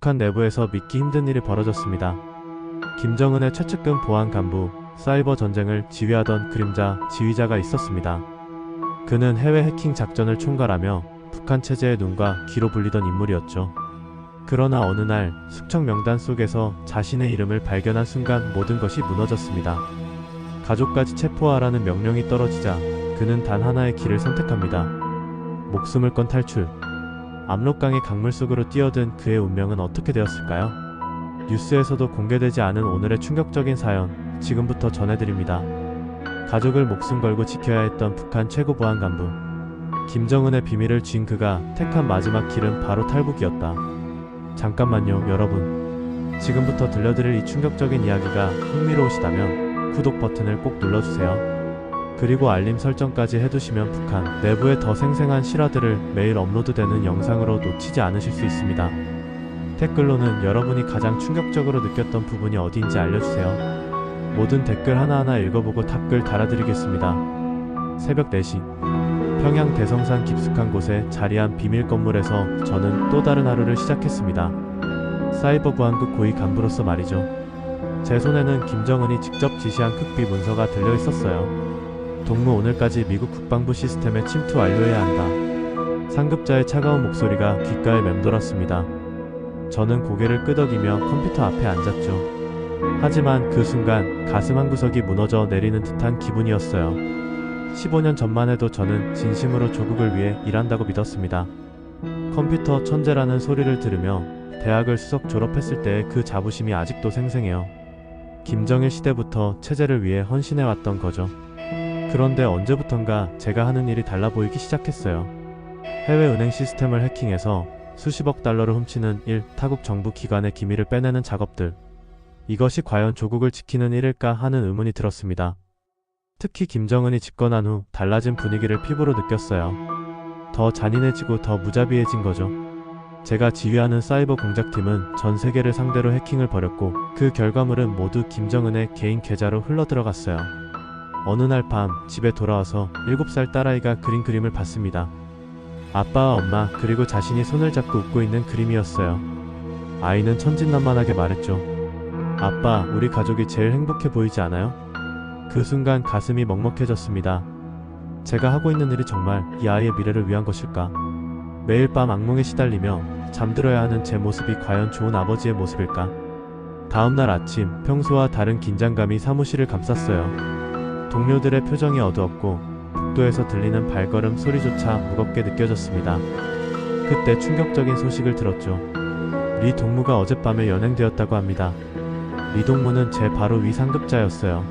북한 내부에서 믿기 힘든 일이 벌어졌습니다. 김정은의 최측근 보안 간부, 사이버 전쟁을 지휘하던 그림자 지휘자가 있었습니다. 그는 해외 해킹 작전을 총괄하며 북한 체제의 눈과 귀로 불리던 인물이었죠. 그러나 어느 날 숙청 명단 속에서 자신의 이름을 발견한 순간 모든 것이 무너졌습니다. 가족까지 체포하라는 명령이 떨어지자 그는 단 하나의 길을 선택합니다. 목숨을 건 탈출. 압록강의 강물 속으로 뛰어든 그의 운명은 어떻게 되었을까요? 뉴스에서도 공개되지 않은 오늘의 충격적인 사연, 지금부터 전해드립니다. 가족을 목숨 걸고 지켜야 했던 북한 최고 보안 간부 김정은의 비밀을 쥔 그가 택한 마지막 길은 바로 탈북이었다. 잠깐만요, 여러분. 지금부터 들려드릴 이 충격적인 이야기가 흥미로우시다면 구독 버튼을 꼭 눌러주세요. 그리고 알림 설정까지 해두시면 북한 내부의 더 생생한 실화들을 매일 업로드되는 영상으로 놓치지 않으실 수 있습니다. 댓글로는 여러분이 가장 충격적으로 느꼈던 부분이 어디인지 알려주세요. 모든 댓글 하나하나 읽어보고 답글 달아드리겠습니다. 새벽 4시 평양 대성산 깊숙한 곳에 자리한 비밀 건물에서 저는 또 다른 하루를 시작했습니다. 사이버 보안국 고위 간부로서 말이죠. 제 손에는 김정은이 직접 지시한 극비 문서가 들려 있었어요. 동무, 오늘까지 미국 국방부 시스템에 침투 완료해야 한다. 상급자의 차가운 목소리가 귓가에 맴돌았습니다. 저는 고개를 끄덕이며 컴퓨터 앞에 앉았죠. 하지만 그 순간 가슴 한구석이 무너져 내리는 듯한 기분이었어요. 15년 전만 해도 저는 진심으로 조국을 위해 일한다고 믿었습니다. 컴퓨터 천재라는 소리를 들으며 대학을 수석 졸업했을 때의 그 자부심이 아직도 생생해요. 김정일 시대부터 체제를 위해 헌신해왔던 거죠. 그런데 언제부턴가 제가 하는 일이 달라 보이기 시작했어요. 해외 은행 시스템을 해킹해서 수십억 달러를 훔치는 일, 타국 정부 기관의 기밀을 빼내는 작업들. 이것이 과연 조국을 지키는 일일까 하는 의문이 들었습니다. 특히 김정은이 집권한 후 달라진 분위기를 피부로 느꼈어요. 더 잔인해지고 더 무자비해진 거죠. 제가 지휘하는 사이버 공작팀은 전 세계를 상대로 해킹을 벌였고 그 결과물은 모두 김정은의 개인 계좌로 흘러들어갔어요. 어느 날 밤 집에 돌아와서 7살 딸아이가 그린 그림을 봤습니다. 아빠와 엄마 그리고 자신이 손을 잡고 웃고 있는 그림이었어요. 아이는 천진난만하게 말했죠. 아빠, 우리 가족이 제일 행복해 보이지 않아요? 그 순간 가슴이 먹먹해졌습니다. 제가 하고 있는 일이 정말 이 아이의 미래를 위한 것일까? 매일 밤 악몽에 시달리며 잠들어야 하는 제 모습이 과연 좋은 아버지의 모습일까? 다음날 아침, 평소와 다른 긴장감이 사무실을 감쌌어요. 동료들의 표정이 어두웠고 복도에서 들리는 발걸음 소리조차 무겁게 느껴졌습니다. 그때 충격적인 소식을 들었죠. 리 동무가 어젯밤에 연행되었다고 합니다. 리 동무는 제 바로 위 상급자였어요.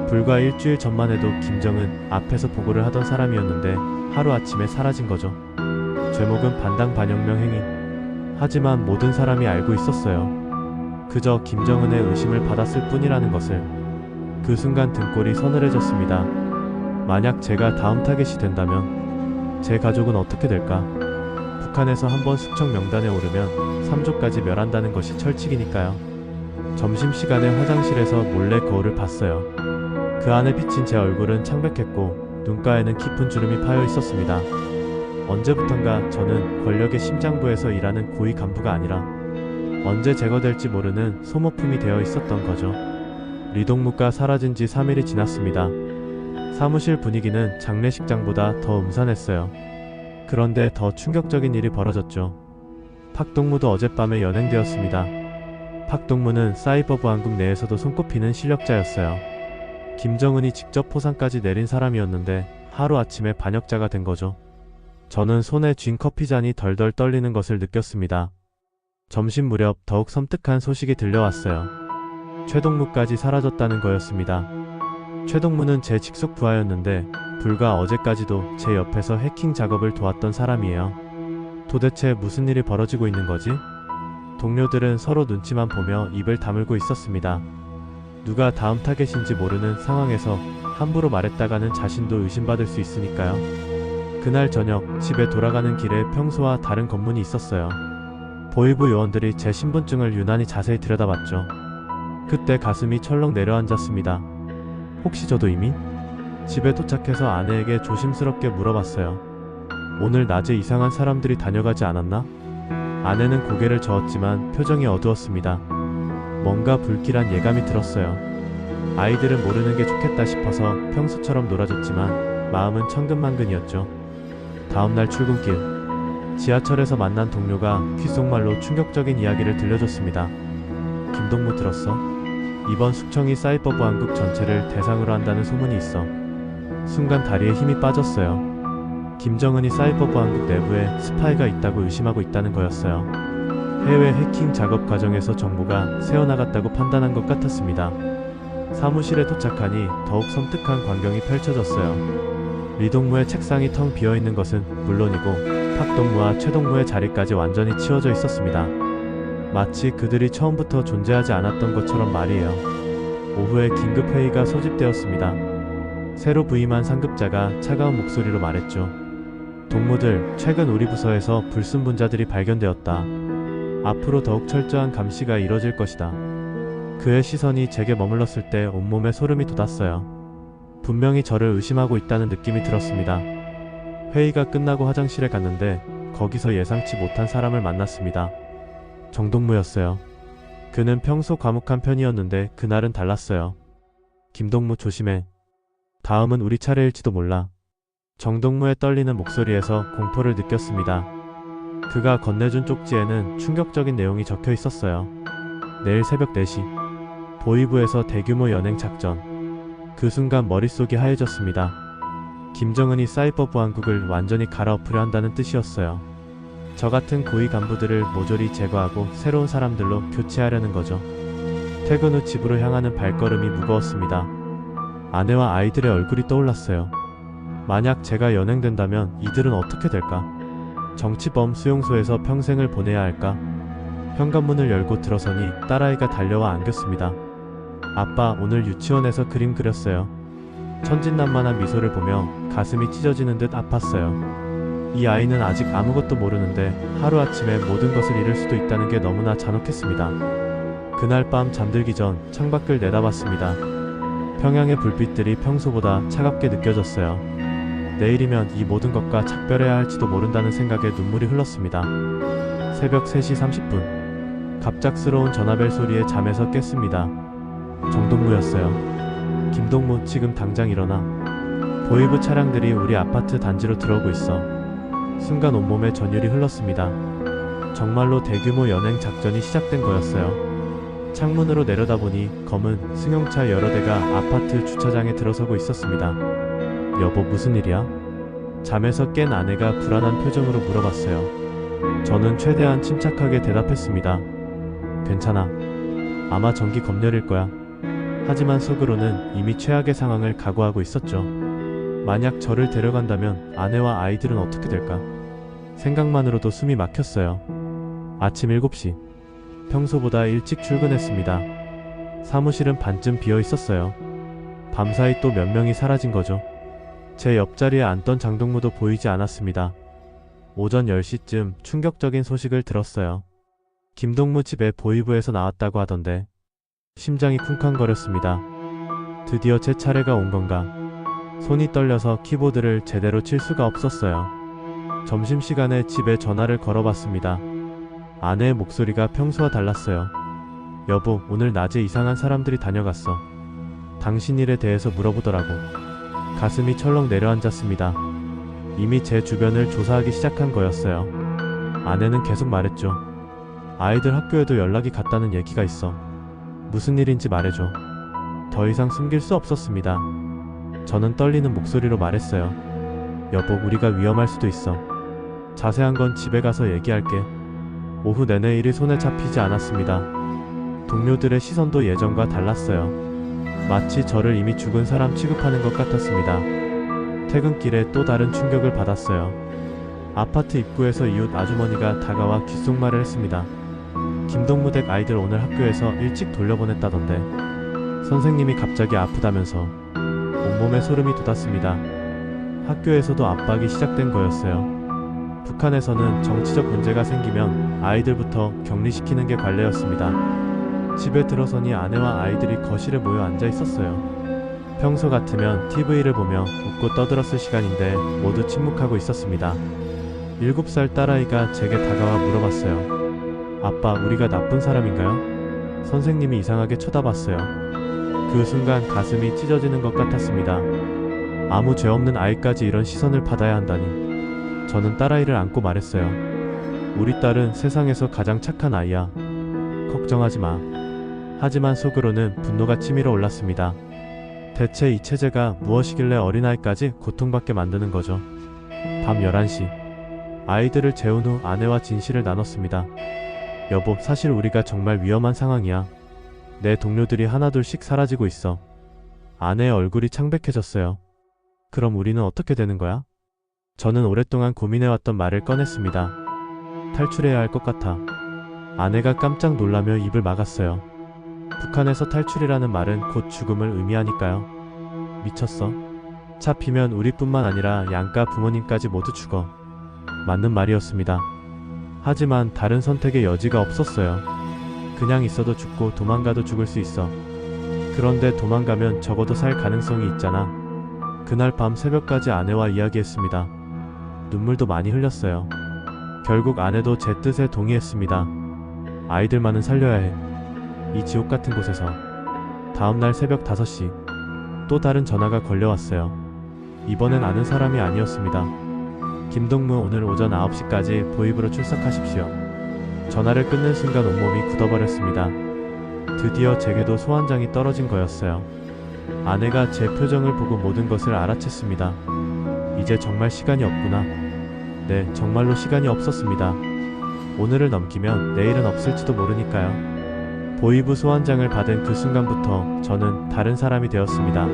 불과 일주일 전만 해도 김정은 앞에서 보고를 하던 사람이었는데 하루아침에 사라진 거죠. 죄목은 반당반영명 행위. 하지만 모든 사람이 알고 있었어요. 그저 김정은의 의심을 받았을 뿐이라는 것을. 그 순간 등골이 서늘해졌습니다. 만약 제가 다음 타겟이 된다면 제 가족은 어떻게 될까? 북한에서 한번 숙청 명단에 오르면 3조까지 멸한다는 것이 철칙이니까요. 점심시간에 화장실에서 몰래 거울을 봤어요. 그 안에 비친 제 얼굴은 창백했고 눈가에는 깊은 주름이 파여 있었습니다. 언제부턴가 저는 권력의 심장부에서 일하는 고위 간부가 아니라 언제 제거될지 모르는 소모품이 되어 있었던 거죠. 리 동무가 사라진 지 3일이 지났습니다. 사무실 분위기는 장례식장보다 더 음산했어요. 그런데 더 충격적인 일이 벌어졌죠. 박 동무도 어젯밤에 연행되었습니다. 박 동무는 사이버 보안국 내에서도 손꼽히는 실력자였어요. 김정은이 직접 포상까지 내린 사람이었는데 하루아침에 반역자가 된 거죠. 저는 손에 쥔 커피잔이 덜덜 떨리는 것을 느꼈습니다. 점심 무렵 더욱 섬뜩한 소식이 들려왔어요. 최동무까지 사라졌다는 거였습니다. 최동무는 제 직속 부하였는데 불과 어제까지도 제 옆에서 해킹 작업을 도왔던 사람이에요. 도대체 무슨 일이 벌어지고 있는 거지? 동료들은 서로 눈치만 보며 입을 다물고 있었습니다. 누가 다음 타겟인지 모르는 상황에서 함부로 말했다가는 자신도 의심받을 수 있으니까요. 그날 저녁 집에 돌아가는 길에 평소와 다른 검문이 있었어요. 보위부 요원들이 제 신분증을 유난히 자세히 들여다봤죠. 그때 가슴이 철렁 내려앉았습니다. 혹시 저도 이미? 집에 도착해서 아내에게 조심스럽게 물어봤어요. 오늘 낮에 이상한 사람들이 다녀가지 않았나? 아내는 고개를 저었지만 표정이 어두웠습니다. 뭔가 불길한 예감이 들었어요. 아이들은 모르는 게 좋겠다 싶어서 평소처럼 놀아줬지만 마음은 천근만근이었죠. 다음날 출근길, 지하철에서 만난 동료가 귓속말로 충격적인 이야기를 들려줬습니다. 김동무 들었어? 이번 숙청이 사이버 보안국 전체를 대상으로 한다는 소문이 있어. 순간 다리에 힘이 빠졌어요. 김정은이 사이버 보안국 내부에 스파이가 있다고 의심하고 있다는 거였어요. 해외 해킹 작업 과정에서 정보가 새어나갔다고 판단한 것 같았습니다. 사무실에 도착하니 더욱 섬뜩한 광경이 펼쳐졌어요. 리동무의 책상이 텅 비어있는 것은 물론이고 박동무와 최동무의 자리까지 완전히 치워져 있었습니다. 마치 그들이 처음부터 존재하지 않았던 것처럼 말이에요. 오후에 긴급회의가 소집되었습니다. 새로 부임한 상급자가 차가운 목소리로 말했죠. 동무들, 최근 우리 부서에서 불순분자들이 발견되었다. 앞으로 더욱 철저한 감시가 이뤄질 것이다. 그의 시선이 제게 머물렀을 때 온몸에 소름이 돋았어요. 분명히 저를 의심하고 있다는 느낌이 들었습니다. 회의가 끝나고 화장실에 갔는데 거기서 예상치 못한 사람을 만났습니다. 정동무였어요. 그는 평소 과묵한 편이었는데 그날은 달랐어요. 김동무 조심해. 다음은 우리 차례일지도 몰라. 정동무의 떨리는 목소리에서 공포를 느꼈습니다. 그가 건네준 쪽지에는 충격적인 내용이 적혀 있었어요. 내일 새벽 4시 보이부에서 대규모 연행 작전. 그 순간 머릿속이 하얘졌습니다. 김정은이 사이버 보안국을 완전히 갈아엎으려 한다는 뜻이었어요. 저 같은 고위 간부들을 모조리 제거하고 새로운 사람들로 교체하려는 거죠. 퇴근 후 집으로 향하는 발걸음이 무거웠습니다. 아내와 아이들의 얼굴이 떠올랐어요. 만약 제가 연행된다면 이들은 어떻게 될까? 정치범 수용소에서 평생을 보내야 할까? 현관문을 열고 들어서니 딸아이가 달려와 안겼습니다. 아빠, 오늘 유치원에서 그림 그렸어요. 천진난만한 미소를 보며 가슴이 찢어지는 듯 아팠어요. 이 아이는 아직 아무것도 모르는데 하루아침에 모든 것을 잃을 수도 있다는 게 너무나 잔혹했습니다. 그날 밤 잠들기 전 창밖을 내다봤습니다. 평양의 불빛들이 평소보다 차갑게 느껴졌어요. 내일이면 이 모든 것과 작별해야 할지도 모른다는 생각에 눈물이 흘렀습니다. 새벽 3시 30분 갑작스러운 전화벨 소리에 잠에서 깼습니다. 정동무였어요. 김동무, 지금 당장 일어나. 보이부 차량들이 우리 아파트 단지로 들어오고 있어. 순간 온몸에 전율이 흘렀습니다. 정말로 대규모 연행 작전이 시작된 거였어요. 창문으로 내려다보니 검은 승용차 여러 대가 아파트 주차장에 들어서고 있었습니다. 여보, 무슨 일이야? 잠에서 깬 아내가 불안한 표정으로 물어봤어요. 저는 최대한 침착하게 대답했습니다. 괜찮아. 아마 전기 검열일 거야. 하지만 속으로는 이미 최악의 상황을 각오하고 있었죠. 만약 저를 데려간다면 아내와 아이들은 어떻게 될까? 생각만으로도 숨이 막혔어요. 아침 7시. 평소보다 일찍 출근했습니다. 사무실은 반쯤 비어 있었어요. 밤사이 또 몇 명이 사라진 거죠. 제 옆자리에 앉던 장동무도 보이지 않았습니다. 오전 10시쯤 충격적인 소식을 들었어요. 김동무 집에 보이부에서 나왔다고 하던데 심장이 쿵쾅거렸습니다. 드디어 제 차례가 온 건가? 손이 떨려서 키보드를 제대로 칠 수가 없었어요. 점심시간에 집에 전화를 걸어봤습니다. 아내의 목소리가 평소와 달랐어요. 여보, 오늘 낮에 이상한 사람들이 다녀갔어. 당신 일에 대해서 물어보더라고. 가슴이 철렁 내려앉았습니다. 이미 제 주변을 조사하기 시작한 거였어요. 아내는 계속 말했죠. 아이들 학교에도 연락이 갔다는 얘기가 있어. 무슨 일인지 말해줘. 더 이상 숨길 수 없었습니다. 저는 떨리는 목소리로 말했어요. 여보, 우리가 위험할 수도 있어. 자세한 건 집에 가서 얘기할게. 오후 내내 일이 손에 잡히지 않았습니다. 동료들의 시선도 예전과 달랐어요. 마치 저를 이미 죽은 사람 취급하는 것 같았습니다. 퇴근길에 또 다른 충격을 받았어요. 아파트 입구에서 이웃 아주머니가 다가와 귓속말을 했습니다. 김동무 댁 아이들 오늘 학교에서 일찍 돌려보냈다던데. 선생님이 갑자기 아프다면서. 온몸에 소름이 돋았습니다. 학교에서도 압박이 시작된 거였어요. 북한에서는 정치적 문제가 생기면 아이들부터 격리시키는 게 관례였습니다. 집에 들어서니 아내와 아이들이 거실에 모여 앉아 있었어요. 평소 같으면 TV를 보며 웃고 떠들었을 시간인데 모두 침묵하고 있었습니다. 7살 딸아이가 제게 다가와 물어봤어요. 아빠, 우리가 나쁜 사람인가요? 선생님이 이상하게 쳐다봤어요. 그 순간 가슴이 찢어지는 것 같았습니다. 아무 죄 없는 아이까지 이런 시선을 받아야 한다니. 저는 딸아이를 안고 말했어요. 우리 딸은 세상에서 가장 착한 아이야. 걱정하지 마. 하지만 속으로는 분노가 치밀어 올랐습니다. 대체 이 체제가 무엇이길래 어린아이까지 고통받게 만드는 거죠. 밤 11시. 아이들을 재운 후 아내와 진실을 나눴습니다. 여보, 사실 우리가 정말 위험한 상황이야. 내 동료들이 하나둘씩 사라지고 있어. 아내의 얼굴이 창백해졌어요. 그럼 우리는 어떻게 되는 거야? 저는 오랫동안 고민해왔던 말을 꺼냈습니다. 탈출해야 할 것 같아. 아내가 깜짝 놀라며 입을 막았어요. 북한에서 탈출이라는 말은 곧 죽음을 의미하니까요. 미쳤어? 잡히면 우리뿐만 아니라 양가 부모님까지 모두 죽어. 맞는 말이었습니다. 하지만 다른 선택의 여지가 없었어요. 그냥 있어도 죽고 도망가도 죽을 수 있어. 그런데 도망가면 적어도 살 가능성이 있잖아. 그날 밤 새벽까지 아내와 이야기했습니다. 눈물도 많이 흘렸어요. 결국 아내도 제 뜻에 동의했습니다. 아이들만은 살려야 해. 이 지옥 같은 곳에서. 다음날 새벽 5시. 또 다른 전화가 걸려왔어요. 이번엔 아는 사람이 아니었습니다. 김동무, 오늘 오전 9시까지 보입으로 출석하십시오. 전화를 끊는 순간 온몸이 굳어버렸습니다. 드디어 제게도 소환장이 떨어진 거였어요. 아내가 제 표정을 보고 모든 것을 알아챘습니다. 이제 정말 시간이 없구나. 네, 정말로 시간이 없었습니다. 오늘을 넘기면 내일은 없을지도 모르니까요. 보이부 소환장을 받은 그 순간부터 저는 다른 사람이 되었습니다.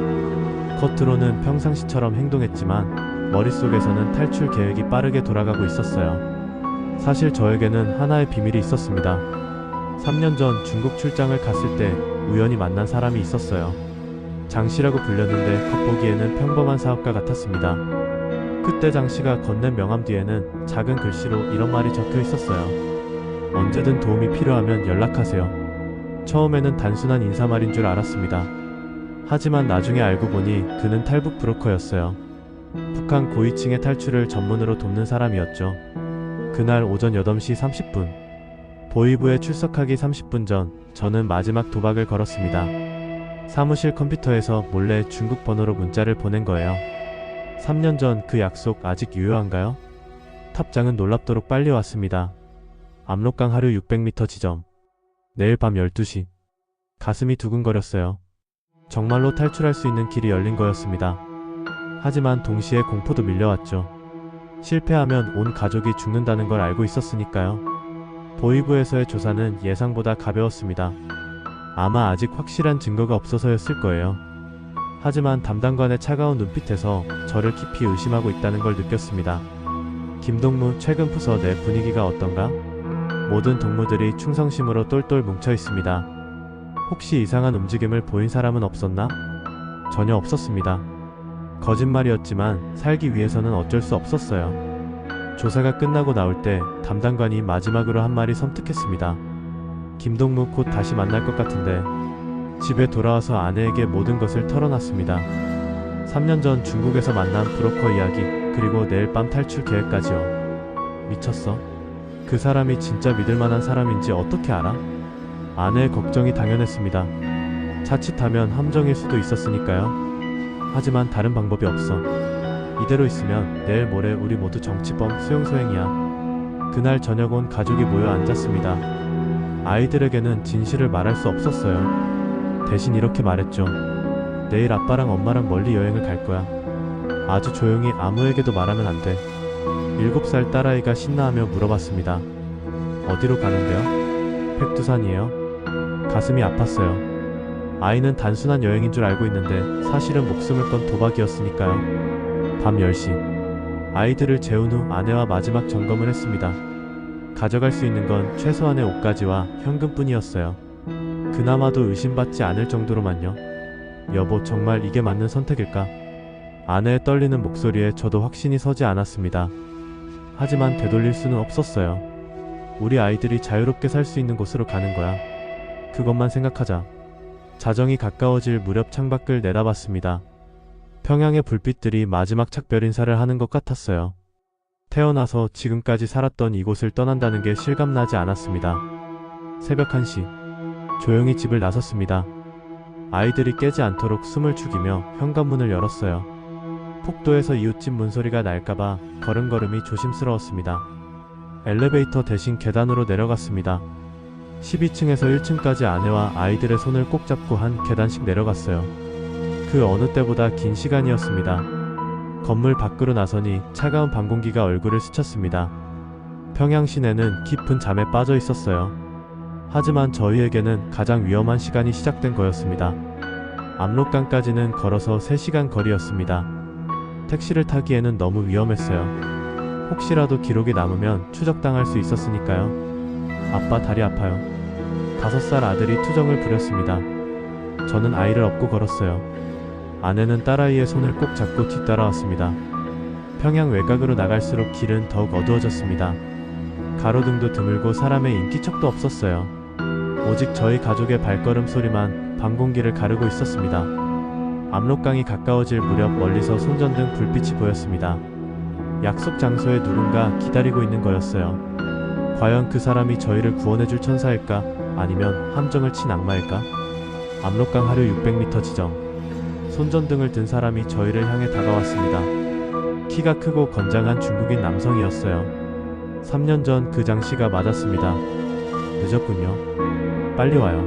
겉으로는 평상시처럼 행동했지만 머릿속에서는 탈출 계획이 빠르게 돌아가고 있었어요. 사실 저에게는 하나의 비밀이 있었습니다. 3년 전 중국 출장을 갔을 때 우연히 만난 사람이 있었어요. 장씨라고 불렸는데 겉보기에는 평범한 사업가 같았습니다. 그때 장씨가 건넨 명함 뒤에는 작은 글씨로 이런 말이 적혀 있었어요. 언제든 도움이 필요하면 연락하세요. 처음에는 단순한 인사말인 줄 알았습니다. 하지만 나중에 알고 보니 그는 탈북 브로커였어요. 북한 고위층의 탈출을 전문으로 돕는 사람이었죠. 그날 오전 8시 30분. 보이부에 출석하기 30분 전 저는 마지막 도박을 걸었습니다. 사무실 컴퓨터에서 몰래 중국 번호로 문자를 보낸 거예요. 3년 전 그 약속 아직 유효한가요? 탑장은 놀랍도록 빨리 왔습니다. 압록강 하류 600m 지점. 내일 밤 12시. 가슴이 두근거렸어요. 정말로 탈출할 수 있는 길이 열린 거였습니다. 하지만 동시에 공포도 밀려왔죠. 실패하면 온 가족이 죽는다는 걸 알고 있었으니까요. 보이부에서의 조사는 예상보다 가벼웠습니다. 아마 아직 확실한 증거가 없어서였을 거예요. 하지만 담당관의 차가운 눈빛에서 저를 깊이 의심하고 있다는 걸 느꼈습니다. 김동무, 최근 부서 내 분위기가 어떤가? 모든 동무들이 충성심으로 똘똘 뭉쳐 있습니다. 혹시 이상한 움직임을 보인 사람은 없었나? 전혀 없었습니다. 거짓말이었지만 살기 위해서는 어쩔 수 없었어요. 조사가 끝나고 나올 때 담당관이 마지막으로 한 말이 섬뜩했습니다. 김동무, 곧 다시 만날 것 같은데. 집에 돌아와서 아내에게 모든 것을 털어놨습니다. 3년 전 중국에서 만난 브로커 이야기, 그리고 내일 밤 탈출 계획까지요. 미쳤어? 그 사람이 진짜 믿을만한 사람인지 어떻게 알아? 아내의 걱정이 당연했습니다. 자칫하면 함정일 수도 있었으니까요. 하지만 다른 방법이 없어. 이대로 있으면 내일 모레 우리 모두 정치범 수용소행이야. 그날 저녁 온 가족이 모여 앉았습니다. 아이들에게는 진실을 말할 수 없었어요. 대신 이렇게 말했죠. 내일 아빠랑 엄마랑 멀리 여행을 갈 거야. 아주 조용히, 아무에게도 말하면 안 돼. 7살 딸아이가 신나하며 물어봤습니다. 어디로 가는데요? 백두산이에요. 가슴이 아팠어요. 아이는 단순한 여행인 줄 알고 있는데 사실은 목숨을 건 도박이었으니까요. 밤 10시. 아이들을 재운 후 아내와 마지막 점검을 했습니다. 가져갈 수 있는 건 최소한의 옷가지와 현금뿐이었어요. 그나마도 의심받지 않을 정도로만요. 여보, 정말 이게 맞는 선택일까? 아내의 떨리는 목소리에 저도 확신이 서지 않았습니다. 하지만 되돌릴 수는 없었어요. 우리 아이들이 자유롭게 살 수 있는 곳으로 가는 거야. 그것만 생각하자. 자정이 가까워질 무렵 창밖을 내다봤습니다. 평양의 불빛들이 마지막 작별 인사를 하는 것 같았어요. 태어나서 지금까지 살았던 이곳을 떠난다는 게 실감나지 않았습니다. 새벽 1시. 조용히 집을 나섰습니다. 아이들이 깨지 않도록 숨을 죽이며 현관문을 열었어요. 폭도에서 이웃집 문소리가 날까봐 걸음걸음이 조심스러웠습니다. 엘리베이터 대신 계단으로 내려갔습니다. 12층에서 1층까지 아내와 아이들의 손을 꼭 잡고 한 계단씩 내려갔어요. 그 어느 때보다 긴 시간이었습니다. 건물 밖으로 나서니 차가운 밤 공기가 얼굴을 스쳤습니다. 평양 시내는 깊은 잠에 빠져 있었어요. 하지만 저희에게는 가장 위험한 시간이 시작된 거였습니다. 압록강까지는 걸어서 3시간 거리였습니다. 택시를 타기에는 너무 위험했어요. 혹시라도 기록이 남으면 추적당할 수 있었으니까요. 아빠 다리 아파요. 5살 아들이 투정을 부렸습니다. 저는 아이를 업고 걸었어요. 아내는 딸아이의 손을 꼭 잡고 뒤따라왔습니다. 평양 외곽으로 나갈수록 길은 더욱 어두워졌습니다. 가로등도 드물고 사람의 인기척도 없었어요. 오직 저희 가족의 발걸음 소리만 밤 공기를 가르고 있었습니다. 압록강이 가까워질 무렵 멀리서 손전등 불빛이 보였습니다. 약속 장소에 누군가 기다리고 있는 거였어요. 과연 그 사람이 저희를 구원해줄 천사일까? 아니면 함정을 친 악마일까? 압록강 하류 600m 지점. 손전등을 든 사람이 저희를 향해 다가왔습니다. 키가 크고 건장한 중국인 남성이었어요. 3년 전 그 장씨가 맞았습니다. 늦었군요. 빨리 와요.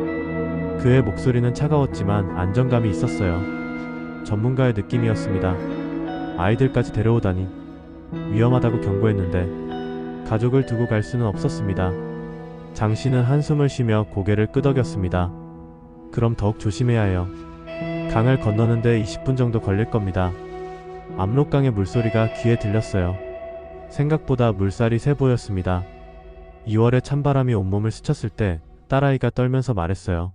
그의 목소리는 차가웠지만 안정감이 있었어요. 전문가의 느낌이었습니다. 아이들까지 데려오다니. 위험하다고 경고했는데 가족을 두고 갈 수는 없었습니다. 장씨는 한숨을 쉬며 고개를 끄덕였습니다. 그럼 더욱 조심해야 해요. 강을 건너는데 20분 정도 걸릴 겁니다. 압록강의 물소리가 귀에 들렸어요. 생각보다 물살이 세 보였습니다. 2월에 찬바람이 온몸을 스쳤을 때 딸아이가 떨면서 말했어요.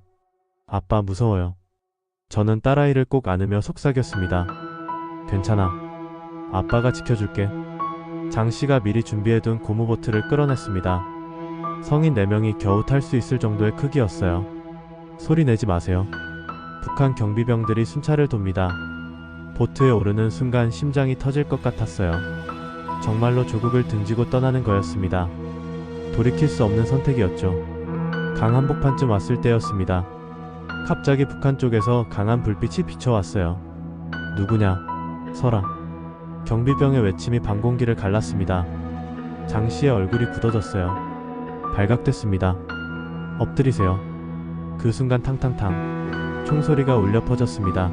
아빠 무서워요. 저는 딸아이를 꼭 안으며 속삭였습니다. 괜찮아. 아빠가 지켜줄게. 장씨가 미리 준비해둔 고무보트를 끌어냈습니다. 성인 4명이 겨우 탈 수 있을 정도의 크기였어요. 소리 내지 마세요. 북한 경비병들이 순찰을 돕니다. 보트에 오르는 순간 심장이 터질 것 같았어요. 정말로 조국을 등지고 떠나는 거였습니다. 돌이킬 수 없는 선택이었죠. 강 한복판쯤 왔을 때였습니다. 갑자기 북한 쪽에서 강한 불빛이 비춰왔어요. 누구냐? 서라. 경비병의 외침이 밤 공기를 갈랐습니다. 장씨의 얼굴이 굳어졌어요. 발각됐습니다. 엎드리세요. 그 순간 탕탕탕 총소리가 울려 퍼졌습니다.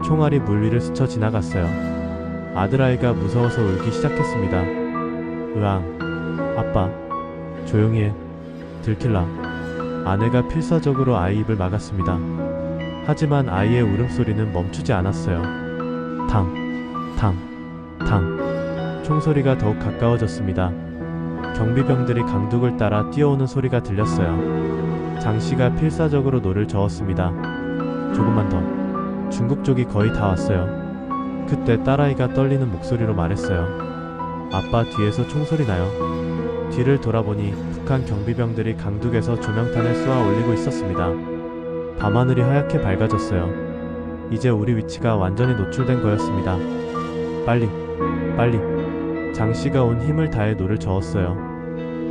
총알이 물 위를 스쳐 지나갔어요. 아들아이가 무서워서 울기 시작했습니다. 으앙. 아빠. 조용히 해. 들킬라. 아내가 필사적으로 아이 입을 막았습니다. 하지만 아이의 울음소리는 멈추지 않았어요. 탕. 탕. 탕. 총소리가 더욱 가까워졌습니다. 경비병들이 강둑을 따라 뛰어오는 소리가 들렸어요. 장씨가 필사적으로 노를 저었습니다. 조금만 더. 중국 쪽이 거의 다 왔어요. 그때 딸아이가 떨리는 목소리로 말했어요. 아빠 뒤에서 총소리 나요. 뒤를 돌아보니 북한 경비병들이 강둑에서 조명탄을 쏘아 올리고 있었습니다. 밤하늘이 하얗게 밝아졌어요. 이제 우리 위치가 완전히 노출된 거였습니다. 빨리, 빨리. 장씨가 온 힘을 다해 노를 저었어요.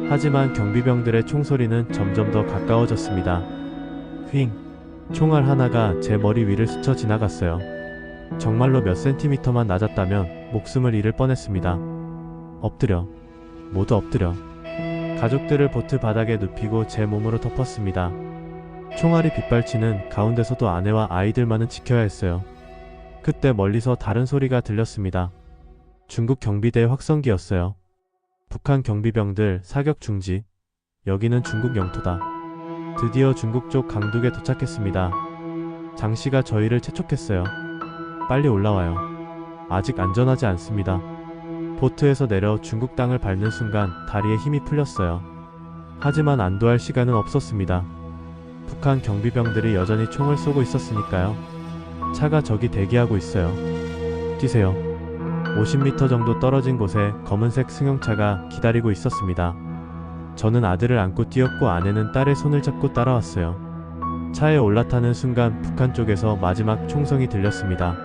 하지만 경비병들의 총소리는 점점 더 가까워졌습니다. 휙. 총알 하나가 제 머리 위를 스쳐 지나갔어요. 정말로 몇 센티미터만 낮았다면 목숨을 잃을 뻔했습니다. 엎드려. 모두 엎드려. 가족들을 보트 바닥에 눕히고 제 몸으로 덮었습니다. 총알이 빗발치는 가운데서도 아내와 아이들만은 지켜야 했어요. 그때 멀리서 다른 소리가 들렸습니다. 중국 경비대의 확성기였어요. 북한 경비병들 사격 중지. 여기는 중국 영토다. 드디어 중국 쪽 강둑에 도착했습니다. 장씨가 저희를 재촉했어요. 빨리 올라와요. 아직 안전하지 않습니다. 보트에서 내려 중국 땅을 밟는 순간 다리에 힘이 풀렸어요. 하지만 안도할 시간은 없었습니다. 북한 경비병들이 여전히 총을 쏘고 있었으니까요. 차가 저기 대기하고 있어요. 뛰세요. 50m 정도 떨어진 곳에 검은색 승용차가 기다리고 있었습니다. 저는 아들을 안고 뛰었고 아내는 딸의 손을 잡고 따라왔어요. 차에 올라타는 순간 북한 쪽에서 마지막 총성이 들렸습니다.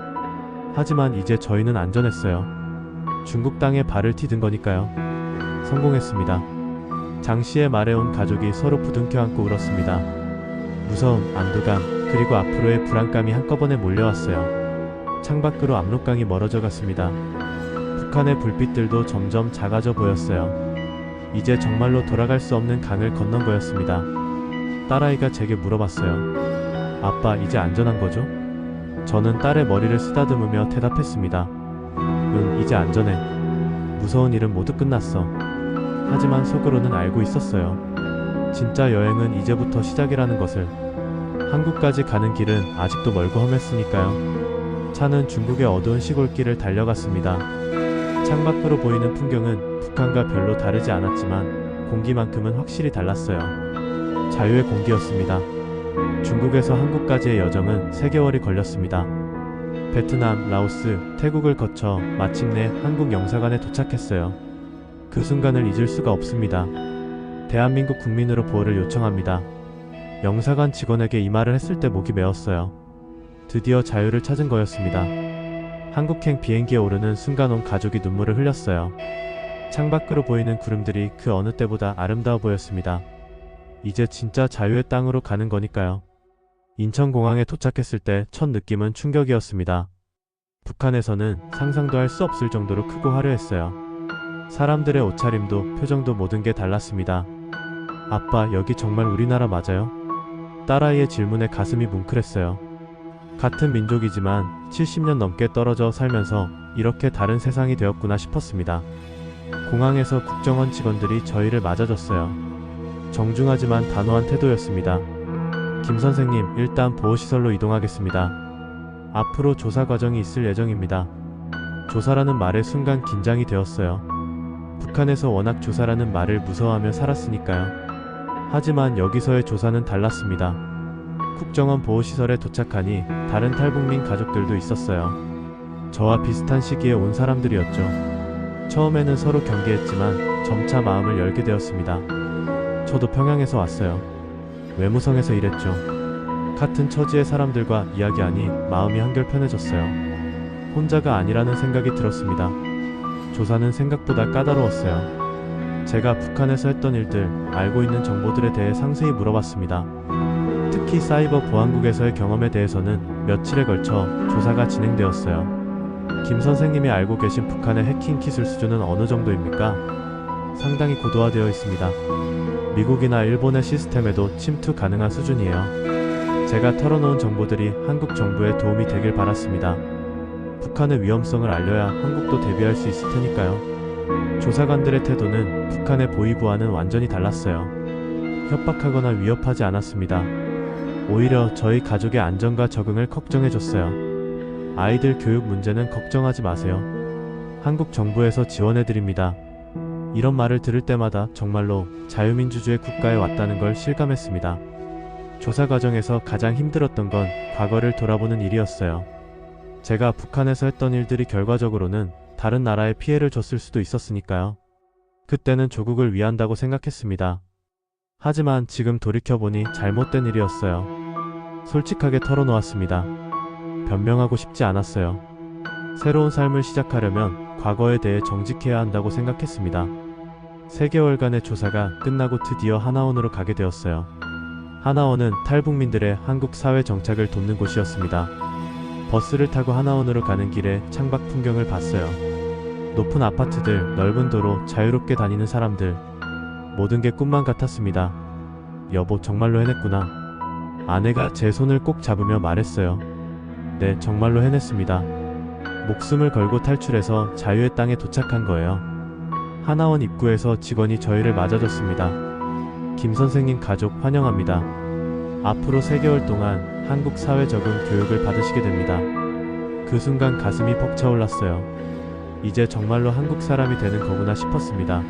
하지만 이제 저희는 안전했어요. 중국 땅에 발을 디딘 거니까요. 성공했습니다. 장 씨의 말에 온 가족이 서로 부둥켜 안고 울었습니다. 무서움, 안도감, 그리고 앞으로의 불안감이 한꺼번에 몰려왔어요. 창밖으로 압록강이 멀어져 갔습니다. 북한의 불빛들도 점점 작아져 보였어요. 이제 정말로 돌아갈 수 없는 강을 건넌 거였습니다. 딸아이가 제게 물어봤어요. 아빠, 이제 안전한 거죠? 저는 딸의 머리를 쓰다듬으며 대답했습니다. 응, 이제 안전해. 무서운 일은 모두 끝났어. 하지만 속으로는 알고 있었어요. 진짜 여행은 이제부터 시작이라는 것을. 한국까지 가는 길은 아직도 멀고 험했으니까요. 차는 중국의 어두운 시골길을 달려갔습니다. 창밖으로 보이는 풍경은 북한과 별로 다르지 않았지만 공기만큼은 확실히 달랐어요. 자유의 공기였습니다. 중국에서 한국까지의 여정은 3개월이 걸렸습니다. 베트남, 라오스, 태국을 거쳐 마침내 한국 영사관에 도착했어요. 그 순간을 잊을 수가 없습니다. 대한민국 국민으로 보호를 요청합니다. 영사관 직원에게 이 말을 했을 때 목이 메었어요. 드디어 자유를 찾은 거였습니다. 한국행 비행기에 오르는 순간 온 가족이 눈물을 흘렸어요. 창밖으로 보이는 구름들이 그 어느 때보다 아름다워 보였습니다. 이제 진짜 자유의 땅으로 가는 거니까요. 인천공항에 도착했을 때 첫 느낌은 충격이었습니다. 북한에서는 상상도 할 수 없을 정도로 크고 화려했어요. 사람들의 옷차림도 표정도 모든 게 달랐습니다. 아빠, 여기 정말 우리나라 맞아요? 딸아이의 질문에 가슴이 뭉클했어요. 같은 민족이지만 70년 넘게 떨어져 살면서 이렇게 다른 세상이 되었구나 싶었습니다. 공항에서 국정원 직원들이 저희를 맞아줬어요. 정중하지만 단호한 태도였습니다. 김 선생님, 일단 보호시설로 이동하겠습니다. 앞으로 조사 과정이 있을 예정입니다. 조사라는 말에 순간 긴장이 되었어요. 북한에서 워낙 조사라는 말을 무서워하며 살았으니까요. 하지만 여기서의 조사는 달랐습니다. 국정원 보호시설에 도착하니 다른 탈북민 가족들도 있었어요. 저와 비슷한 시기에 온 사람들이었죠. 처음에는 서로 경계했지만 점차 마음을 열게 되었습니다. 저도 평양에서 왔어요. 외무성에서 일했죠. 같은 처지의 사람들과 이야기하니 마음이 한결 편해졌어요. 혼자가 아니라는 생각이 들었습니다. 조사는 생각보다 까다로웠어요. 제가 북한에서 했던 일들, 알고 있는 정보들에 대해 상세히 물어봤습니다. 특히 사이버 보안국에서의 경험에 대해서는 며칠에 걸쳐 조사가 진행되었어요. 김 선생님이 알고 계신 북한의 해킹 기술 수준은 어느 정도입니까? 상당히 고도화되어 있습니다. 미국이나 일본의 시스템에도 침투 가능한 수준이에요. 제가 털어놓은 정보들이 한국 정부에 도움이 되길 바랐습니다. 북한의 위험성을 알려야 한국도 대비할 수 있을 테니까요. 조사관들의 태도는 북한의 보이부와는 완전히 달랐어요. 협박하거나 위협하지 않았습니다. 오히려 저희 가족의 안전과 적응을 걱정해줬어요. 아이들 교육 문제는 걱정하지 마세요. 한국 정부에서 지원해드립니다. 이런 말을 들을 때마다 정말로 자유민주주의 국가에 왔다는 걸 실감했습니다. 조사 과정에서 가장 힘들었던 건 과거를 돌아보는 일이었어요. 제가 북한에서 했던 일들이 결과적으로는 다른 나라에 피해를 줬을 수도 있었으니까요. 그때는 조국을 위한다고 생각했습니다. 하지만 지금 돌이켜보니 잘못된 일이었어요. 솔직하게 털어놓았습니다. 변명하고 싶지 않았어요. 새로운 삶을 시작하려면 과거에 대해 정직해야 한다고 생각했습니다. 3개월간의 조사가 끝나고 드디어 하나원으로 가게 되었어요. 하나원은 탈북민들의 한국 사회 정착을 돕는 곳이었습니다. 버스를 타고 하나원으로 가는 길에 창밖 풍경을 봤어요. 높은 아파트들, 넓은 도로, 자유롭게 다니는 사람들. 모든 게 꿈만 같았습니다. 여보, 정말로 해냈구나. 아내가 제 손을 꼭 잡으며 말했어요. 네, 정말로 해냈습니다. 목숨을 걸고 탈출해서 자유의 땅에 도착한 거예요. 하나원 입구에서 직원이 저희를 맞아줬습니다. 김 선생님 가족 환영합니다. 앞으로 3개월 동안 한국 사회 적응 교육을 받으시게 됩니다. 그 순간 가슴이 벅차올랐어요. 이제 정말로 한국 사람이 되는 거구나 싶었습니다.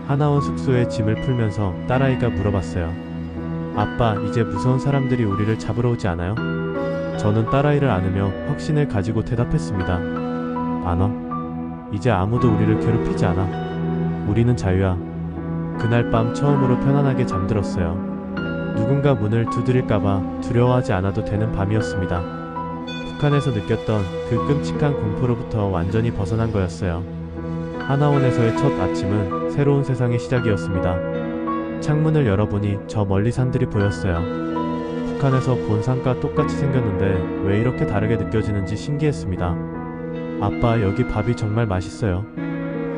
하나원 숙소에 짐을 풀면서 딸아이가 물어봤어요. 아빠, 이제 무서운 사람들이 우리를 잡으러 오지 않아요? 저는 딸아이를 안으며 확신을 가지고 대답했습니다. 안 와. 이제 아무도 우리를 괴롭히지 않아. 우리는 자유야. 그날 밤 처음으로 편안하게 잠들었어요. 누군가 문을 두드릴까봐 두려워하지 않아도 되는 밤이었습니다. 북한에서 느꼈던 그 끔찍한 공포로부터 완전히 벗어난 거였어요. 하나원에서의 첫 아침은 새로운 세상의 시작이었습니다. 창문을 열어보니 저 멀리 산들이 보였어요. 북한에서 본 산과 똑같이 생겼는데 왜 이렇게 다르게 느껴지는지 신기했습니다. 아빠, 여기 밥이 정말 맛있어요.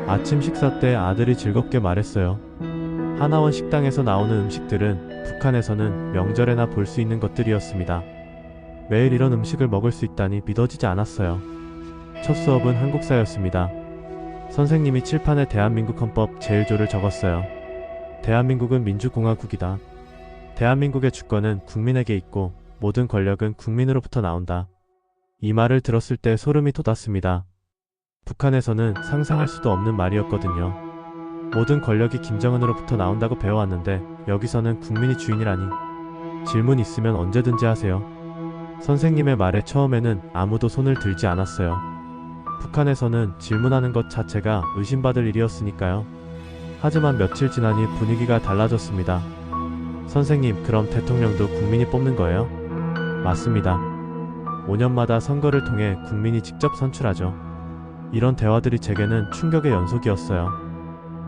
아침 식사 때 아들이 즐겁게 말했어요. 하나원 식당에서 나오는 음식들은 북한에서는 명절에나 볼 수 있는 것들이었습니다. 매일 이런 음식을 먹을 수 있다니 믿어지지 않았어요. 첫 수업은 한국사였습니다. 선생님이 칠판에 대한민국 헌법 제1조를 적었어요. 대한민국은 민주공화국이다. 대한민국의 주권은 국민에게 있고 모든 권력은 국민으로부터 나온다. 이 말을 들었을 때 소름이 돋았습니다. 북한에서는 상상할 수도 없는 말이었거든요. 모든 권력이 김정은으로부터 나온다고 배워왔는데 여기서는 국민이 주인이라니. 질문 있으면 언제든지 하세요. 선생님의 말에 처음에는 아무도 손을 들지 않았어요. 북한에서는 질문하는 것 자체가 의심받을 일이었으니까요. 하지만 며칠 지나니 분위기가 달라졌습니다. 선생님, 그럼 대통령도 국민이 뽑는 거예요? 맞습니다. 5년마다 선거를 통해 국민이 직접 선출하죠. 이런 대화들이 제게는 충격의 연속이었어요.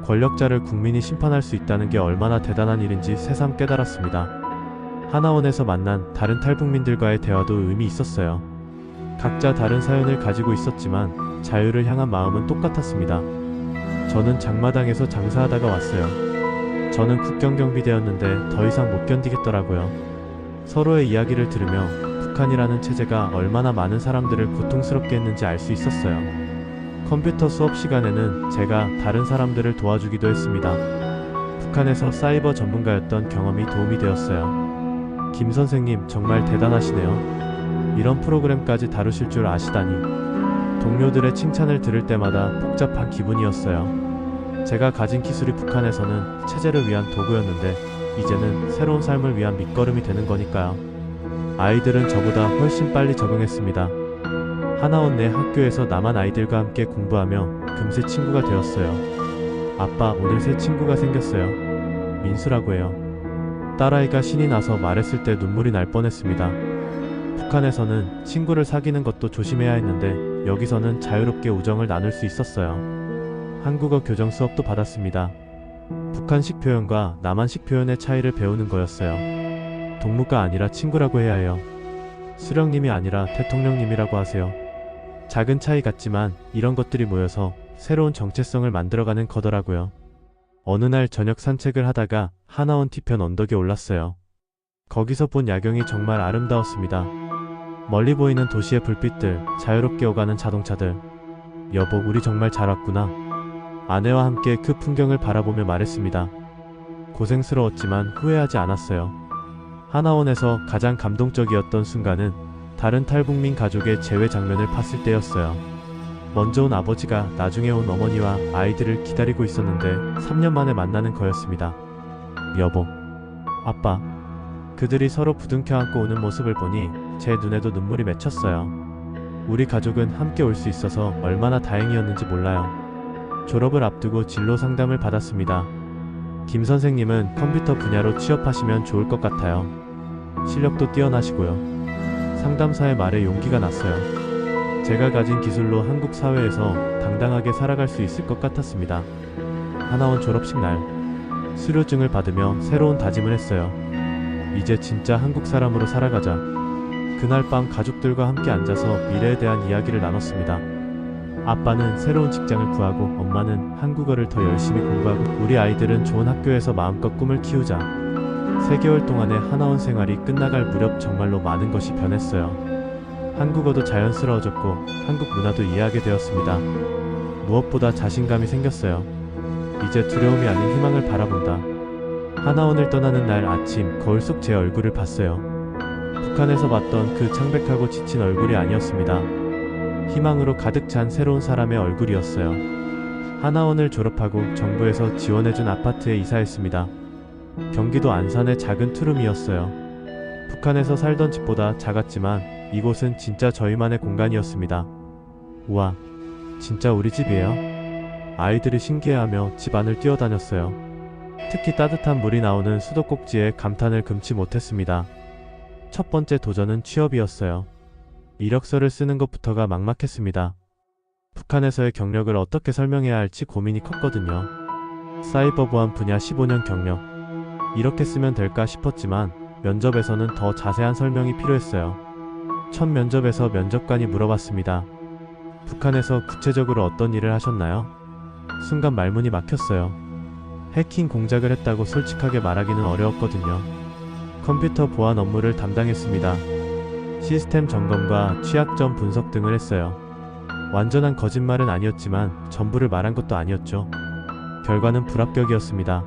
권력자를 국민이 심판할 수 있다는 게 얼마나 대단한 일인지 새삼 깨달았습니다. 하나원에서 만난 다른 탈북민들과의 대화도 의미 있었어요. 각자 다른 사연을 가지고 있었지만 자유를 향한 마음은 똑같았습니다. 저는 장마당에서 장사하다가 왔어요. 저는 국경경비대였는데 더 이상 못 견디겠더라고요. 서로의 이야기를 들으며 북한이라는 체제가 얼마나 많은 사람들을 고통스럽게 했는지 알 수 있었어요. 컴퓨터 수업 시간에는 제가 다른 사람들을 도와주기도 했습니다. 북한에서 사이버 전문가였던 경험이 도움이 되었어요. 김 선생님, 정말 대단하시네요. 이런 프로그램까지 다루실 줄 아시다니. 동료들의 칭찬을 들을 때마다 복잡한 기분이었어요. 제가 가진 기술이 북한에서는 체제를 위한 도구였는데 이제는 새로운 삶을 위한 밑거름이 되는 거니까요. 아이들은 저보다 훨씬 빨리 적응했습니다. 하나원 내 학교에서 남한 아이들과 함께 공부하며 금세 친구가 되었어요. 아빠, 오늘 새 친구가 생겼어요. 민수라고 해요. 딸아이가 신이 나서 말했을 때 눈물이 날 뻔했습니다. 북한에서는 친구를 사귀는 것도 조심해야 했는데 여기서는 자유롭게 우정을 나눌 수 있었어요. 한국어 교정 수업도 받았습니다. 북한식 표현과 남한식 표현의 차이를 배우는 거였어요. 동무가 아니라 친구라고 해야 해요. 수령님이 아니라 대통령님이라고 하세요. 작은 차이 같지만 이런 것들이 모여서 새로운 정체성을 만들어가는 거더라고요. 어느 날 저녁 산책을 하다가 하나원 뒤편 언덕에 올랐어요. 거기서 본 야경이 정말 아름다웠습니다. 멀리 보이는 도시의 불빛들, 자유롭게 오가는 자동차들. 여보, 우리 정말 잘 왔구나. 아내와 함께 그 풍경을 바라보며 말했습니다. 고생스러웠지만 후회하지 않았어요. 하나원에서 가장 감동적이었던 순간은 다른 탈북민 가족의 재회 장면을 봤을 때였어요. 먼저 온 아버지가 나중에 온 어머니와 아이들을 기다리고 있었는데 3년 만에 만나는 거였습니다. 여보, 아빠. 그들이 서로 부둥켜 안고 오는 모습을 보니 제 눈에도 눈물이 맺혔어요. 우리 가족은 함께 올 수 있어서 얼마나 다행이었는지 몰라요. 졸업을 앞두고 진로 상담을 받았습니다. 김 선생님은 컴퓨터 분야로 취업하시면 좋을 것 같아요. 실력도 뛰어나시고요. 상담사의 말에 용기가 났어요. 제가 가진 기술로 한국 사회에서 당당하게 살아갈 수 있을 것 같았습니다. 하나원 졸업식 날, 수료증을 받으며 새로운 다짐을 했어요. 이제 진짜 한국 사람으로 살아가자. 그날 밤 가족들과 함께 앉아서 미래에 대한 이야기를 나눴습니다. 아빠는 새로운 직장을 구하고 엄마는 한국어를 더 열심히 공부하고 우리 아이들은 좋은 학교에서 마음껏 꿈을 키우자. 3개월 동안의 하나원 생활이 끝나갈 무렵 정말로 많은 것이 변했어요. 한국어도 자연스러워졌고 한국 문화도 이해하게 되었습니다. 무엇보다 자신감이 생겼어요. 이제 두려움이 아닌 희망을 바라본다. 하나원을 떠나는 날 아침 거울 속 제 얼굴을 봤어요. 북한에서 봤던 그 창백하고 지친 얼굴이 아니었습니다. 희망으로 가득 찬 새로운 사람의 얼굴이었어요. 하나원을 졸업하고 정부에서 지원해준 아파트에 이사했습니다. 경기도 안산의 작은 투룸이었어요. 북한에서 살던 집보다 작았지만 이곳은 진짜 저희만의 공간이었습니다. 우와, 진짜 우리 집이에요? 아이들이 신기해하며 집 안을 뛰어다녔어요. 특히 따뜻한 물이 나오는 수도꼭지에 감탄을 금치 못했습니다. 첫 번째 도전은 취업이었어요. 이력서를 쓰는 것부터가 막막했습니다. 북한에서의 경력을 어떻게 설명해야 할지 고민이 컸거든요. 사이버 보안 분야 15년 경력. 이렇게 쓰면 될까 싶었지만 면접에서는 더 자세한 설명이 필요했어요. 첫 면접에서 면접관이 물어봤습니다. 북한에서 구체적으로 어떤 일을 하셨나요? 순간 말문이 막혔어요. 해킹 공작을 했다고 솔직하게 말하기는 어려웠거든요. 컴퓨터 보안 업무를 담당했습니다. 시스템 점검과 취약점 분석 등을 했어요. 완전한 거짓말은 아니었지만 전부를 말한 것도 아니었죠. 결과는 불합격이었습니다.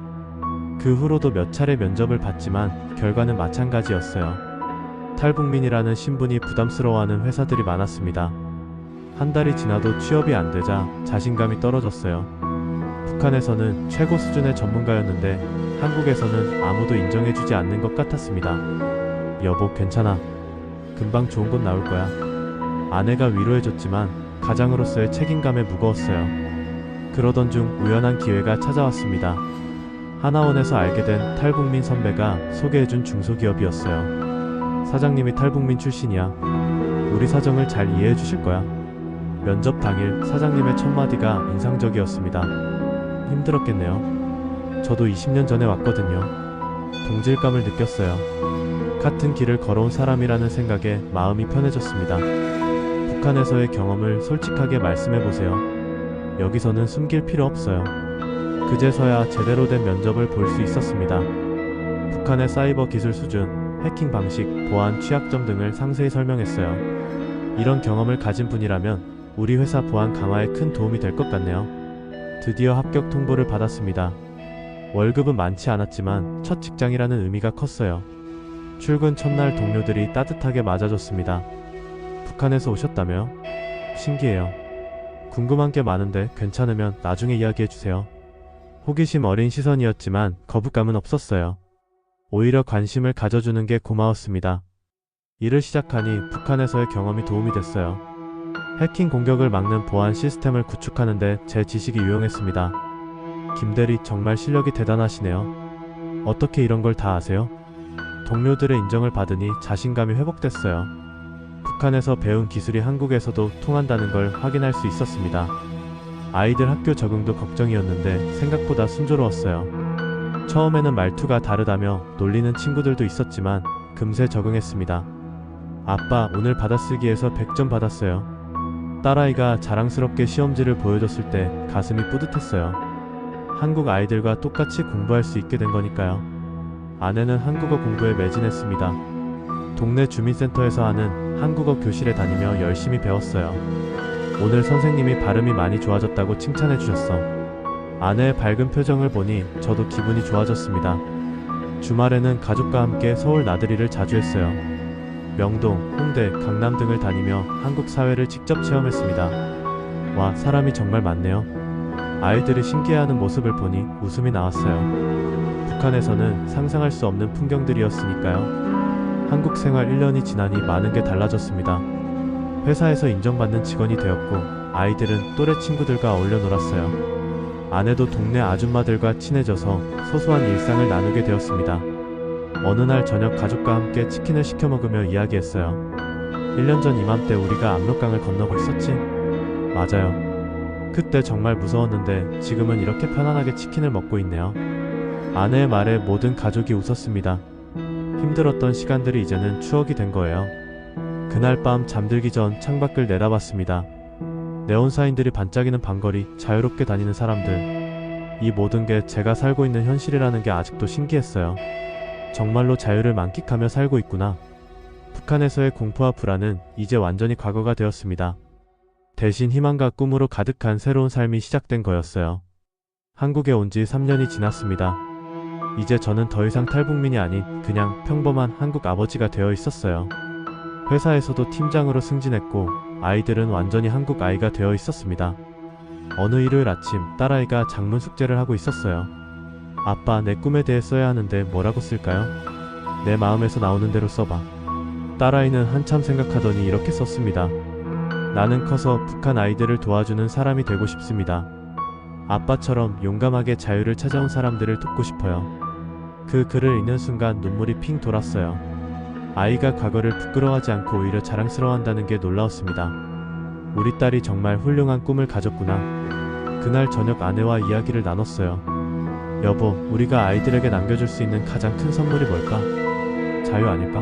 그 후로도 몇 차례 면접을 봤지만 결과는 마찬가지였어요. 탈북민이라는 신분이 부담스러워하는 회사들이 많았습니다. 한 달이 지나도 취업이 안 되자 자신감이 떨어졌어요. 북한에서는 최고 수준의 전문가였는데 한국에서는 아무도 인정해주지 않는 것 같았습니다. 여보, 괜찮아. 금방 좋은 곳 나올 거야. 아내가 위로해줬지만 가장으로서의 책임감에 무거웠어요. 그러던 중 우연한 기회가 찾아왔습니다. 하나원에서 알게 된 탈북민 선배가 소개해준 중소기업이었어요. 사장님이 탈북민 출신이야. 우리 사정을 잘 이해해 주실 거야. 면접 당일 사장님의 첫 마디가 인상적이었습니다. 힘들었겠네요. 저도 20년 전에 왔거든요. 동질감을 느꼈어요. 같은 길을 걸어온 사람이라는 생각에 마음이 편해졌습니다. 북한에서의 경험을 솔직하게 말씀해보세요. 여기서는 숨길 필요 없어요. 그제서야 제대로 된 면접을 볼 수 있었습니다. 북한의 사이버 기술 수준, 해킹 방식, 보안 취약점 등을 상세히 설명했어요. 이런 경험을 가진 분이라면 우리 회사 보안 강화에 큰 도움이 될 것 같네요. 드디어 합격 통보를 받았습니다. 월급은 많지 않았지만 첫 직장이라는 의미가 컸어요. 출근 첫날 동료들이 따뜻하게 맞아줬습니다. 북한에서 오셨다며요? 신기해요. 궁금한 게 많은데 괜찮으면 나중에 이야기해주세요. 호기심 어린 시선이었지만 거부감은 없었어요. 오히려 관심을 가져주는 게 고마웠습니다. 일을 시작하니 북한에서의 경험이 도움이 됐어요. 해킹 공격을 막는 보안 시스템을 구축하는데 제 지식이 유용했습니다. 김대리 정말 실력이 대단하시네요. 어떻게 이런 걸 다 아세요? 동료들의 인정을 받으니 자신감이 회복됐어요. 북한에서 배운 기술이 한국에서도 통한다는 걸 확인할 수 있었습니다. 아이들 학교 적응도 걱정이었는데 생각보다 순조로웠어요. 처음에는 말투가 다르다며 놀리는 친구들도 있었지만 금세 적응했습니다. 아빠, 오늘 받아쓰기에서 100점 받았어요. 딸아이가 자랑스럽게 시험지를 보여줬을 때 가슴이 뿌듯했어요. 한국 아이들과 똑같이 공부할 수 있게 된 거니까요. 아내는 한국어 공부에 매진했습니다. 동네 주민센터에서 하는 한국어 교실에 다니며 열심히 배웠어요. 오늘 선생님이 발음이 많이 좋아졌다고 칭찬해 주셨어. 아내의 밝은 표정을 보니 저도 기분이 좋아졌습니다. 주말에는 가족과 함께 서울 나들이를 자주 했어요. 명동, 홍대, 강남 등을 다니며 한국 사회를 직접 체험했습니다. 와, 사람이 정말 많네요. 아이들이 신기해하는 모습을 보니 웃음이 나왔어요. 북한에서는 상상할 수 없는 풍경들이었으니까요. 한국 생활 1년이 지나니 많은 게 달라졌습니다. 회사에서 인정받는 직원이 되었고 아이들은 또래 친구들과 어울려 놀았어요. 아내도 동네 아줌마들과 친해져서 소소한 일상을 나누게 되었습니다. 어느 날 저녁 가족과 함께 치킨을 시켜 먹으며 이야기했어요. 1년 전 이맘때 우리가 압록강을 건너고 있었지? 맞아요. 그때 정말 무서웠는데 지금은 이렇게 편안하게 치킨을 먹고 있네요. 아내의 말에 모든 가족이 웃었습니다. 힘들었던 시간들이 이제는 추억이 된 거예요. 그날 밤 잠들기 전 창밖을 내다봤습니다. 네온사인들이 반짝이는 방거리, 자유롭게 다니는 사람들. 이 모든 게 제가 살고 있는 현실이라는 게 아직도 신기했어요. 정말로 자유를 만끽하며 살고 있구나. 북한에서의 공포와 불안은 이제 완전히 과거가 되었습니다. 대신 희망과 꿈으로 가득한 새로운 삶이 시작된 거였어요. 한국에 온 지 3년이 지났습니다. 이제 저는 더 이상 탈북민이 아닌 그냥 평범한 한국 아버지가 되어 있었어요. 회사에서도 팀장으로 승진했고 아이들은 완전히 한국 아이가 되어 있었습니다. 어느 일요일 아침 딸아이가 작문 숙제를 하고 있었어요. 아빠, 내 꿈에 대해 써야 하는데 뭐라고 쓸까요? 내 마음에서 나오는 대로 써봐. 딸아이는 한참 생각하더니 이렇게 썼습니다. 나는 커서 북한 아이들을 도와주는 사람이 되고 싶습니다. 아빠처럼 용감하게 자유를 찾아온 사람들을 돕고 싶어요. 그 글을 읽는 순간 눈물이 핑 돌았어요. 아이가 과거를 부끄러워하지 않고 오히려 자랑스러워한다는 게 놀라웠습니다. 우리 딸이 정말 훌륭한 꿈을 가졌구나. 그날 저녁 아내와 이야기를 나눴어요. 여보, 우리가 아이들에게 남겨줄 수 있는 가장 큰 선물이 뭘까? 자유 아닐까?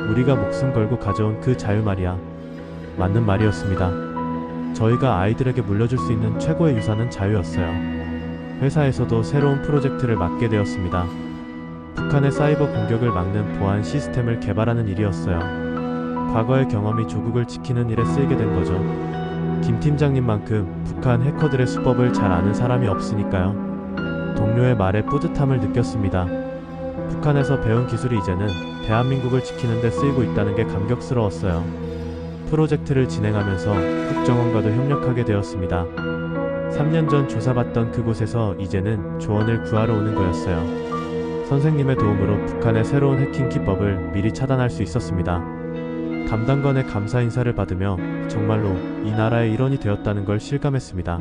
우리가 목숨 걸고 가져온 그 자유 말이야. 맞는 말이었습니다. 저희가 아이들에게 물려줄 수 있는 최고의 유산은 자유였어요. 회사에서도 새로운 프로젝트를 맡게 되었습니다. 북한의 사이버 공격을 막는 보안 시스템을 개발하는 일이었어요. 과거의 경험이 조국을 지키는 일에 쓰이게 된 거죠. 김 팀장님만큼 북한 해커들의 수법을 잘 아는 사람이 없으니까요. 동료의 말에 뿌듯함을 느꼈습니다. 북한에서 배운 기술이 이제는 대한민국을 지키는 데 쓰이고 있다는 게 감격스러웠어요. 프로젝트를 진행하면서 국정원과도 협력하게 되었습니다. 3년 전 조사받던 그곳에서 이제는 조언을 구하러 오는 거였어요. 선생님의 도움으로 북한의 새로운 해킹 기법을 미리 차단할 수 있었습니다. 담당관의 감사 인사를 받으며 정말로 이 나라의 일원이 되었다는 걸 실감했습니다.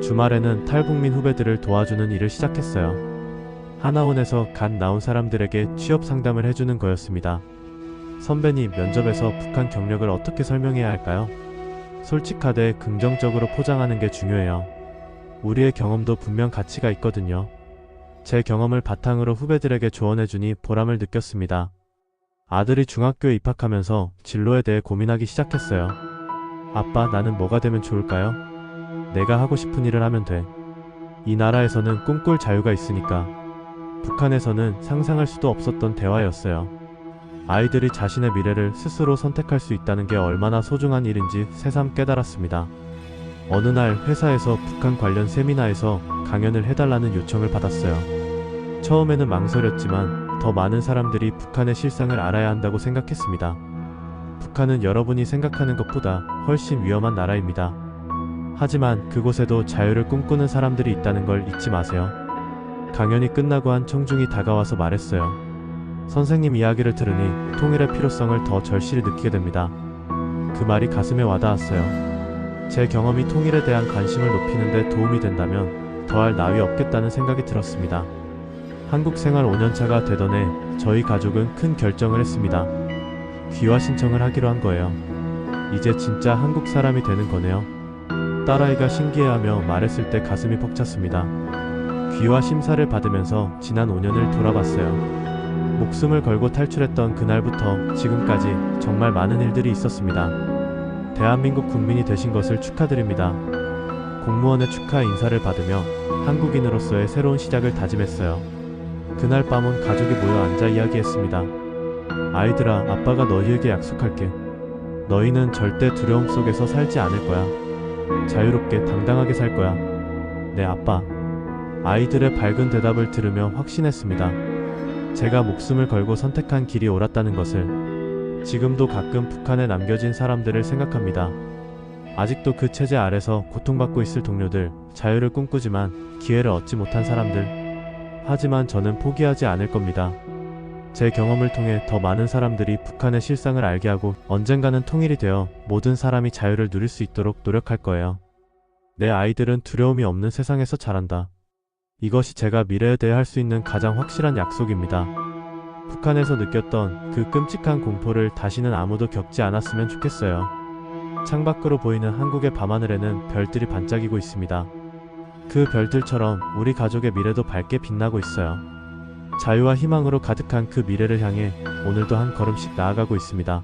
주말에는 탈북민 후배들을 도와주는 일을 시작했어요. 하나원에서 갓 나온 사람들에게 취업 상담을 해주는 거였습니다. 선배님, 면접에서 북한 경력을 어떻게 설명해야 할까요? 솔직하되 긍정적으로 포장하는 게 중요해요. 우리의 경험도 분명 가치가 있거든요. 제 경험을 바탕으로 후배들에게 조언해주니 보람을 느꼈습니다. 아들이 중학교에 입학하면서 진로에 대해 고민하기 시작했어요. 아빠, 나는 뭐가 되면 좋을까요? 내가 하고 싶은 일을 하면 돼. 이 나라에서는 꿈꿀 자유가 있으니까. 북한에서는 상상할 수도 없었던 대화였어요. 아이들이 자신의 미래를 스스로 선택할 수 있다는 게 얼마나 소중한 일인지 새삼 깨달았습니다. 어느 날 회사에서 북한 관련 세미나에서 강연을 해달라는 요청을 받았어요. 처음에는 망설였지만 더 많은 사람들이 북한의 실상을 알아야 한다고 생각했습니다. 북한은 여러분이 생각하는 것보다 훨씬 위험한 나라입니다. 하지만 그곳에도 자유를 꿈꾸는 사람들이 있다는 걸 잊지 마세요. 강연이 끝나고 한 청중이 다가와서 말했어요. 선생님 이야기를 들으니 통일의 필요성을 더 절실히 느끼게 됩니다. 그 말이 가슴에 와닿았어요. 제 경험이 통일에 대한 관심을 높이는 데 도움이 된다면 더할 나위 없겠다는 생각이 들었습니다. 한국 생활 5년차가 되던 해 저희 가족은 큰 결정을 했습니다. 귀화 신청을 하기로 한 거예요. 이제 진짜 한국 사람이 되는 거네요. 딸아이가 신기해하며 말했을 때 가슴이 벅찼습니다. 귀화 심사를 받으면서 지난 5년을 돌아봤어요. 목숨을 걸고 탈출했던 그날부터 지금까지 정말 많은 일들이 있었습니다. 대한민국 국민이 되신 것을 축하드립니다. 공무원의 축하 인사를 받으며 한국인으로서의 새로운 시작을 다짐했어요. 그날 밤은 가족이 모여 앉아 이야기했습니다. 아이들아, 아빠가 너희에게 약속할게. 너희는 절대 두려움 속에서 살지 않을 거야. 자유롭게 당당하게 살 거야. 네, 아빠. 아이들의 밝은 대답을 들으며 확신했습니다. 제가 목숨을 걸고 선택한 길이 옳았다는 것을. 지금도 가끔 북한에 남겨진 사람들을 생각합니다. 아직도 그 체제 아래서 고통받고 있을 동료들, 자유를 꿈꾸지만 기회를 얻지 못한 사람들. 하지만 저는 포기하지 않을 겁니다. 제 경험을 통해 더 많은 사람들이 북한의 실상을 알게 하고 언젠가는 통일이 되어 모든 사람이 자유를 누릴 수 있도록 노력할 거예요. 내 아이들은 두려움이 없는 세상에서 자란다. 이것이 제가 미래에 대해 할 수 있는 가장 확실한 약속입니다. 북한에서 느꼈던 그 끔찍한 공포를 다시는 아무도 겪지 않았으면 좋겠어요. 창밖으로 보이는 한국의 밤하늘에는 별들이 반짝이고 있습니다. 그 별들처럼 우리 가족의 미래도 밝게 빛나고 있어요. 자유와 희망으로 가득한 그 미래를 향해 오늘도 한 걸음씩 나아가고 있습니다.